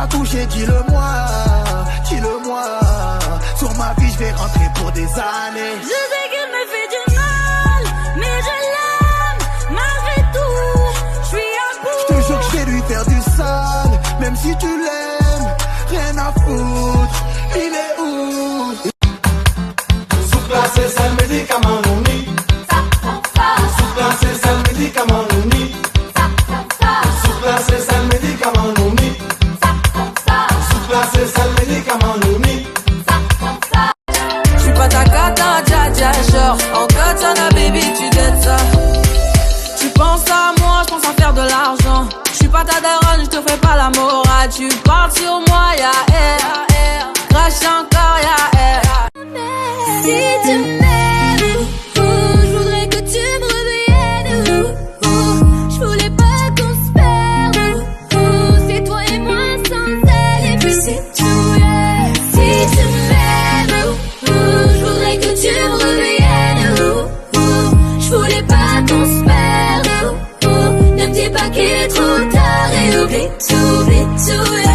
t'a touché, dis-le-moi, dis-le-moi. Sur ma vie, je vais rentrer pour des années. Je sais qu'il me fait du mal, mais je l'aime malgré tout. Je suis à bout. Je te jure que je vais lui faire du sale, même si tu l'aimes, rien à foutre. Il est où? Sous-classé, c'est le médicament nouni. Sous-classé, c'est le médicament nouni. Sous-classé, c'est le médicament nouni. Sous-classé, c'est le médicament nouni. J'suis pas ta cata, dja dja, genre en katana baby tu dettes ça. Tu penses à moi, j'pense à faire de l'argent. J'suis pas ta daronne, j'te fais pas la morale. Tu parles sur moi, y'a air. Crache encore, y'a air. Si tu m'aimes, je voudrais que tu me reviennes. Je voulais pas qu'on se perde. C'est toi et moi sans elle, et puis c'est tout. Yeah. Si tu m'aimes, je voudrais que tu me reviennes. Je voulais pas qu'on se perde. Ne me dis pas qu'il est trop tard et oublie tout, yeah.